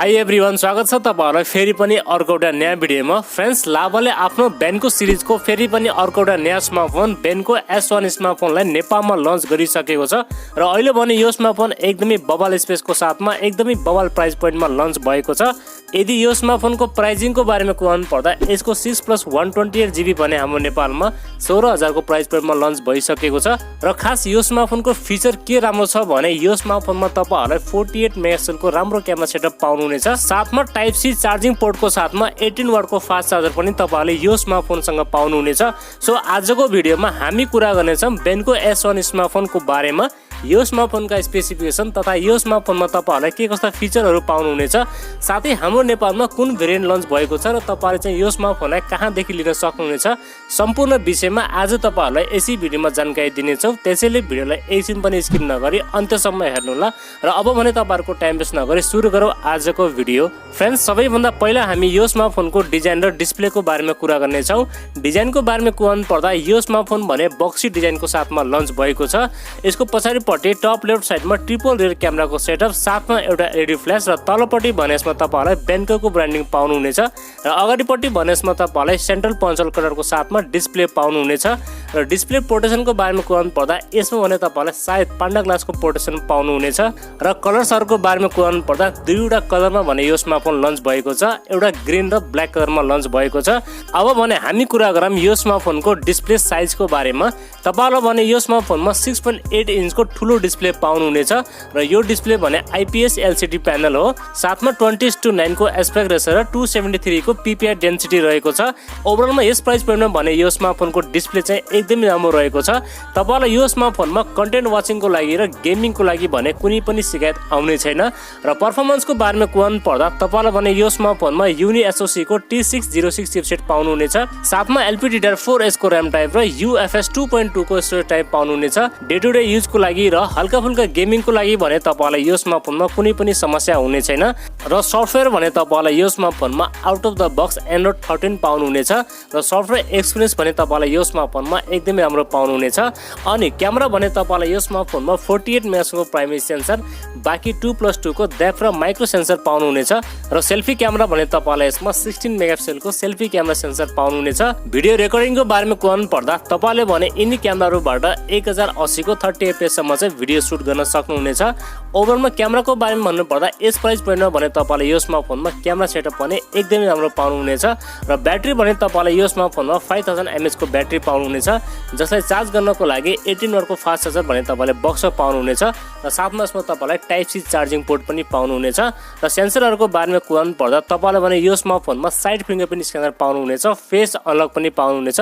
High everyone, स्वागत छ तपाईहरुलाई फेरि पनि अर्को एउटा नयाँ भिडियोमा। फ्रेन्ड्स, लाभाले आफ्नो बेन्को सिरिजको फेरि पनि अर्को एउटा नयाँ स्मार्टफोन बेन्को S1 स्मार्टफोनलाई नेपालमा लन्च गरिसकेको छ र अहिले भने यो स्मार्टफोन एकदमै बवाल स्पेसको साथमा एकदमै बवाल प्राइस पोइन्टमा लन्च भएको छ। यदि यो स्मार्टफोनको प्राइसिङको बारेमा कुराउनु पर्दा यसको 6+128GB भने हाम्रो नेपालमा 16000 को प्राइस पोइन्टमा लन्च भइसकेको छ र खास यो स्मार्टफोनको फिचर के राम्रो छ भने यो स्मार्टफोनमा तपाईहरुलाई 48 मेगापिक्सल को राम्रो क्यामेरा सेटअप पाउनुहुनेछ। साथमा टाइप सी चार्जिङ पोर्टको साथमा 18 वाट को फास्ट चार्जर पनि तपाईहरुले यो स्मार्टफोनसँग पाउनुहुनेछ। सो आजको भिडियोमा हामी कुरा गर्नेछौं बेन्को S1 स्मार्टफोनको बारेमा, यो स्मार्टफोनका स्पेसिफिकेसन तथा यो स्मार्टफोनमा तपाईहरुलाई के कस्ता फिचरहरु पाउनुहुनेछ, साथै हाम्रो नेपालमा कुन भेरिएन्ट लन्च भएको छ र तपाईहरुले चाहिँ यो स्मार्टफोनलाई कहाँदेखि लिन सक्नुहुनेछ, सम्पूर्ण विषयमा आज तपाईहरुलाई यसै भिडियोमा जानकारी दिनेछौं। त्यसैले भिडियोलाई एकछिन पनि स्किप नगरी अन्त्यसम्म हेर्नुहोला। र अब भने तपाईहरुको टाइम वेस्ट नगरी सुरु गरौँ आजको भिडियो। फ्रेन्ड्स, सबैभन्दा पहिला हामी यो स्मार्टफोनको डिजाइन र डिस्प्लेको बारेमा कुरा गर्नेछौं। डिजाइनको बारेमा कुराउनु पर्दा यो स्मार्टफोन भने बक्सी डिजाइनको साथमा लन्च भएको छ। यसको पछाडिपट्टि टप लेफ्ट साइडमा ट्रिपल रियर क्यामेराको सेटअप, साथमा एउटा एलइडी फ्ल्यास र तलपट्टि भने यसमा तपाईहरुलाई बेन्कोको ब्रान्डिङ पाउनुहुनेछ र अगाडिपट्टि भने यसमा तपाईहरुलाई सेन्ट्रल पन्चल कलरको साथमा डिस्प्ले पाउनुहुनेछ। र डिस्प्ले प्रोटेक्सनको बारेमा कुराउनु पर्दा यसमा भने तपाईहरुलाई सायद पान्डा ग्लासको प्रोटेक्सन पाउनुहुनेछ। र कलर्सहरुको बारेमा कुराउनु पर्दा दुईवटा कलरमा भने यो स्मार्टफोन लन्च भएको छ, एउटा ग्रीन र ब्ल्याक कलरमा लन्च भएको छ। अब भने हामी कुरा गरौँ यो स्मार्टफोनको डिस्प्ले साइजको बारेमा। तपाईहरुलाई भने यो स्मार्टफोनमा 6.8 इन्चको ठुलो डिस्प्ले पाउनुहुनेछ र यो डिस्प्ले भने आइपीएस एलसीडी प्यानल हो। साथमा 20:9 को एस्पेक्ट रेशियो र 273 को पीपीआई डेन्सिटी रहेको छ। ओभरअलमा यस प्राइस पोइन्टमा भने यो स्मार्टफोनको डिस्प्ले चाहिँ एकदमै राम्रो रहेको छ। तपाईहरुलाई यो स्मार्टफोनमा कन्टेन्ट वाचिङको लागि र गेमिङको लागि भने कुनै पनि शिकायत आउने छैन। र परफर्मेन्सको बारेमा कुराउनु पर्दा तपाईहरुलाई भने यो स्मार्टफोनमा युनि एसओसी को T606 चिपसेट पाउनुहुनेछ। साथमा LPDDR4S को र्याम टाइप र UFS 2.2 को स्टोरेज टाइप पाउनुहुनेछ। डे टु डे युजको लागि र हल्का फुल्का गेमिङको लागि भने तपाईहरुलाई यो स्मार्टफोनमा कुनै पनि समस्या हुने छैन। र सफ्टवेयर भने तपाईहरुलाई यो स्मार्टफोनमा out of the box Android 13 पाउनुहुनेछ र सफ्टवेयर एक्सपिरियन्स भने तपाईहरुलाई यो स्मार्टफोनमा एकदमै राम्रो पाउनुहुनेछ। अनि क्यामेरा भने तपाईहरुलाई यो स्मार्टफोनमा 48 मेगापिक्सलको प्राइमेरी सेन्सर, बाँकी 2+2 को डेप्थ र माइक्रो सेन्सर पाउनुहुनेछ। र सेल्फी क्यामेरा भने तपाईहरुलाई यसमा 16 मेगापिक्सलको सेल्फी क्यामेरा सेन्सर पाउनुहुनेछ। भिडियो रेकर्डिङको बारेमा कुराउनु पर्दा तपाईहरुले भने यिनी क्यामेराहरुबाट 1080 को 30 fps सम्म चाहिँ भिडियो सुट गर्न सक्नुहुनेछ। ओभरअलमा क्यामेराको बारेमा भन्नु पर्दा यस प्राइस पोइन्टमा भने तपाईहरुले यो स्मार्टफोनमा क्यामेरा सेटअप पनि एकदमै राम्रो पाउनुहुनेछ। र ब्याट्री भने तपाईहरुले यो स्मार्टफोनमा 5000 mAh को ब्याट्री पाउनुहुनेछ, जसलाई चार्ज गर्नको लागि 18 वाट को फास्ट चार्जर भने तपाईहरुले बक्समा पाउनुहुनेछ। र साथमा यसमा तपाईहरुलाई टाइप सी चार्जिङ पोर्ट पनि पाउनुहुनेछ। र सेन्सरहरुको बारेमा कुराउनु पर्दा तपाईहरुले भने यो स्मार्टफोनमा साइड फिंगरप्रिन्ट स्क्यानर पाउनुहुनेछ, फेस अनलक पनि पाउनुहुनेछ,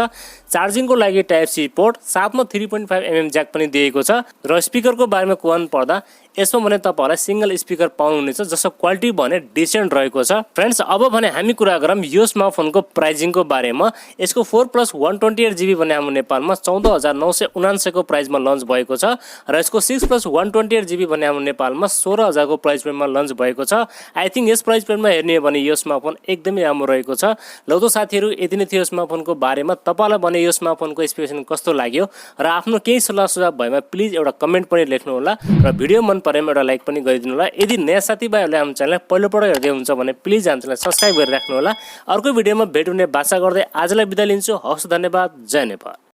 चार्जिङको लागि टाइप सी पोर्ट, साथमा 3.5mm ज्याक पनि दिएको छ। र स्पिकरको बारेमा कुराउनु पर्दा यसमा भने तपाईहरुलाई सिंगल स्पिकर पाउनुहुनेछ, जसको क्वालिटी भने डिसेन्ट रहेको छ। फ्रेन्ड्स, अब भने हामी कुरा गरौँ यो स्मार्टफोनको प्राइसिङको बारेमा। यसको 4+128GB भने हाम्रो नेपालमा 14979 को प्राइसमा लन्च भएको छ र यसको 6+128GB भने हाम्रो नेपालमा 16000 को प्राइस पोइन्टमा लन्च भएको छ। आई थिंक यस प्राइस पोइन्टमा हेर्ने भने यो स्मार्टफोन एकदमै राम्रो रहेको छ। ल त साथीहरु, यति नै थियो स्मार्टफोनको बारेमा। तपाईलाई भने यो स्मार्टफोनको स्पेसिफिकेसन कस्तो लाग्यो र आफ्नो केही सल्लाह सुझाव भएमा प्लिज एउटा कमेन्ट पनि लेख्नु होला र भिडियो मन परेमा एउटा लाइक पनि गरिदिनु होला। यदि नयाँ साथीभाइहरुले हाम्रो च्यानललाई पहिलोपल्ट हेर्दै हुन्छ भने प्लिज हाम्रो च्यानललाई सब्स्क्राइब गरेर राख्नु होला। अर्को भिडियोमा भेट हुने बाचा गर्दै आजलाई बिदा लिन्छु। हवस्, धन्यवाद। जय नेपाल।